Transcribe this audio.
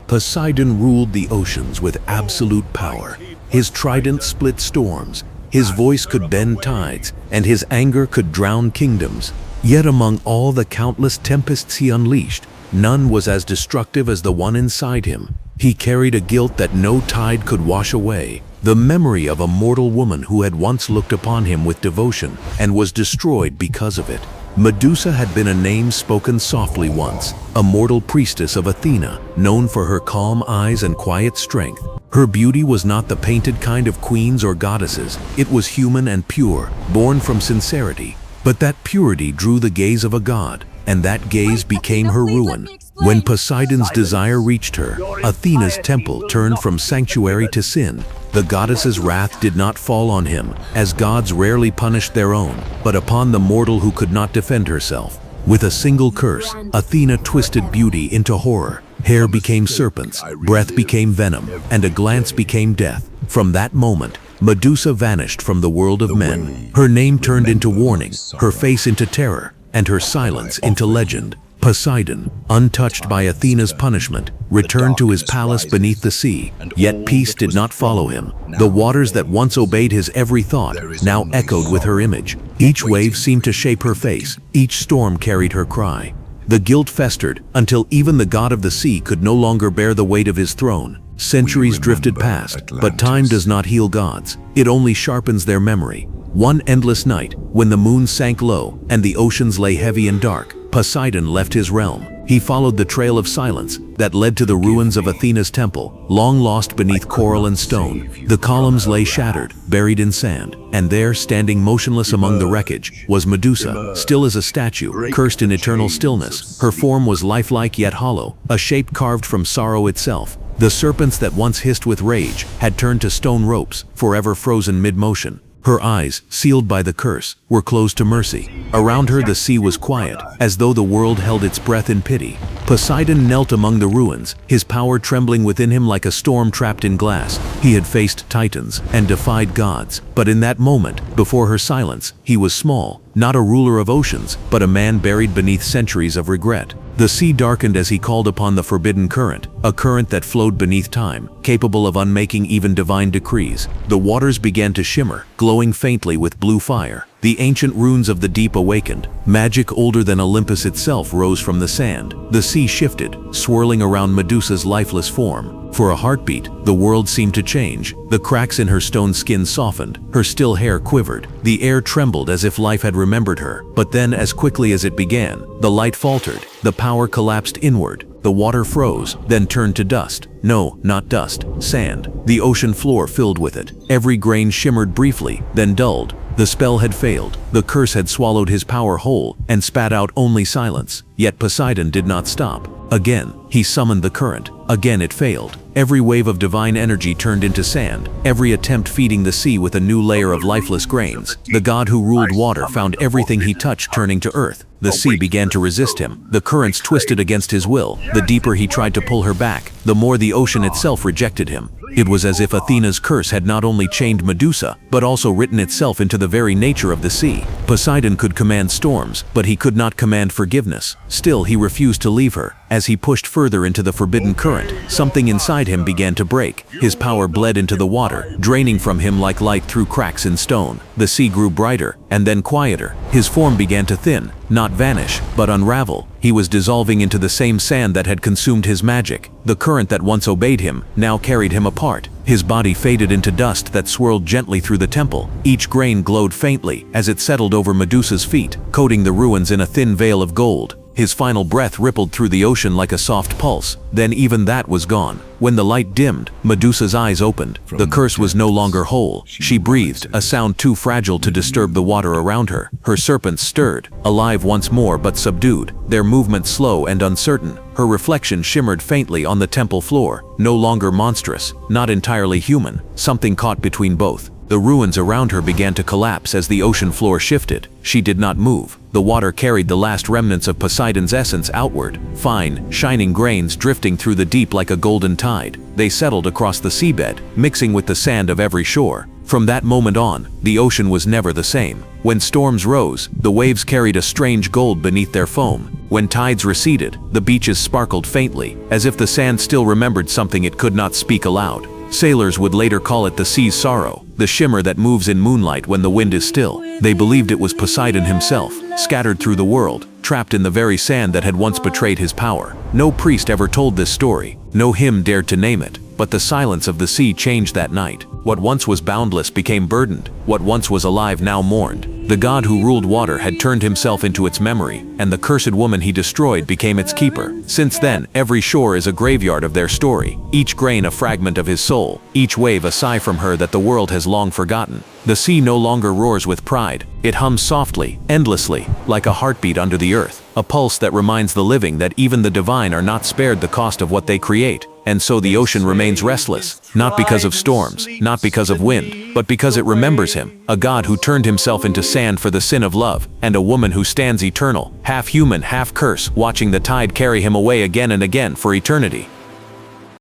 Poseidon ruled the oceans with absolute power. His trident split storms, his voice could bend tides, and his anger could drown kingdoms. Yet among all the countless tempests he unleashed, none was as destructive as the one inside him. He carried a guilt that no tide could wash away, the memory of a mortal woman who had once looked upon him with devotion and was destroyed because of it. Medusa had been a name spoken softly once, a mortal priestess of Athena, known for her calm eyes and quiet strength. Her beauty was not the painted kind of queens or goddesses, it was human and pure, born from sincerity. But that purity drew the gaze of a god, and that gaze became her ruin. When Poseidon's desire reached her, Athena's temple turned from sanctuary to sin. The goddess's wrath did not fall on him, as gods rarely punished their own, but upon the mortal who could not defend herself. With a single curse, Athena twisted beauty into horror. Hair became serpents, breath became venom, and a glance became death. From that moment, Medusa vanished from the world of men. Her name turned into warning, her face into terror, and her silence into legend. Poseidon, untouched by Athena's punishment, returned to his palace beneath the sea, yet peace did not follow him. The waters that once obeyed his every thought now echoed with her image. Each wave seemed to shape her face, each storm carried her cry. The guilt festered until even the god of the sea could no longer bear the weight of his throne. Centuries drifted past, but time does not heal gods, it only sharpens their memory. One endless night, when the moon sank low and the oceans lay heavy and dark, Poseidon left his realm. He followed the trail of silence that led to the ruins of Athena's temple, long lost beneath coral and stone. The columns lay shattered, buried in sand, and there, standing motionless among the wreckage, was Medusa, still as a statue, cursed in eternal stillness. Her form was lifelike yet hollow, a shape carved from sorrow itself. The serpents that once hissed with rage had turned to stone ropes, forever frozen mid-motion. Her eyes, sealed by the curse, were closed to mercy. Around her the sea was quiet, as though the world held its breath in pity. Poseidon knelt among the ruins, his power trembling within him like a storm trapped in glass. He had faced titans and defied gods, but in that moment, before her silence, he was small, not a ruler of oceans, but a man buried beneath centuries of regret. The sea darkened as he called upon the forbidden current, a current that flowed beneath time, capable of unmaking even divine decrees. The waters began to shimmer, glowing faintly with blue fire. The ancient runes of the deep awakened. Magic older than Olympus itself rose from the sand. The sea shifted, swirling around Medusa's lifeless form. For a heartbeat, the world seemed to change. The cracks in her stone skin softened, her still hair quivered. The air trembled as if life had remembered her. But then, as quickly as it began, the light faltered, the power collapsed inward. The water froze, then turned to dust. No, not dust, sand. The ocean floor filled with it. Every grain shimmered briefly, then dulled. The spell had failed. The curse had swallowed his power whole and spat out only silence. Yet Poseidon did not stop. Again, he summoned the current. Again it failed. Every wave of divine energy turned into sand, every attempt feeding the sea with a new layer of lifeless grains. The god who ruled water found everything he touched turning to earth. The sea began to resist him. The currents twisted against his will. The deeper he tried to pull her back, the more the ocean itself rejected him. It was as if Athena's curse had not only chained Medusa, but also written itself into the very nature of the sea. Poseidon could command storms, but he could not command forgiveness. Still, he refused to leave her. As he pushed further into the forbidden current, something inside him began to break. His power bled into the water, draining from him like light through cracks in stone. The sea grew brighter, and then quieter. His form began to thin, not vanish, but unravel. He was dissolving into the same sand that had consumed his magic. The current that once obeyed him now carried him apart. His body faded into dust that swirled gently through the temple. Each grain glowed faintly as it settled over Medusa's feet, coating the ruins in a thin veil of gold. His final breath rippled through the ocean like a soft pulse. Then even that was gone. When the light dimmed, Medusa's eyes opened. The curse was no longer whole. She breathed, a sound too fragile to disturb the water around her. Her serpents stirred, alive once more but subdued, their movement slow and uncertain. Her reflection shimmered faintly on the temple floor, no longer monstrous, not entirely human. Something caught between both. The ruins around her began to collapse as the ocean floor shifted. She did not move. The water carried the last remnants of Poseidon's essence outward, fine, shining grains drifting through the deep like a golden tide. They settled across the seabed, mixing with the sand of every shore. From that moment on, the ocean was never the same. When storms rose, the waves carried a strange gold beneath their foam. When tides receded, the beaches sparkled faintly, as if the sand still remembered something it could not speak aloud. Sailors would later call it the sea's sorrow, the shimmer that moves in moonlight when the wind is still. They believed it was Poseidon himself, scattered through the world, trapped in the very sand that had once betrayed his power. No priest ever told this story, no hymn dared to name it, but the silence of the sea changed that night. What once was boundless became burdened, what once was alive now mourned. The god who ruled water had turned himself into its memory, and the cursed woman he destroyed became its keeper. Since then, every shore is a graveyard of their story, each grain a fragment of his soul, each wave a sigh from her that the world has long forgotten. The sea no longer roars with pride, it hums softly, endlessly, like a heartbeat under the earth, a pulse that reminds the living that even the divine are not spared the cost of what they create. And so the ocean remains restless, not because of storms, not because of wind, but because it remembers him, a god who turned himself into sand for the sin of love, and a woman who stands eternal, half human, half curse, watching the tide carry him away again and again for eternity.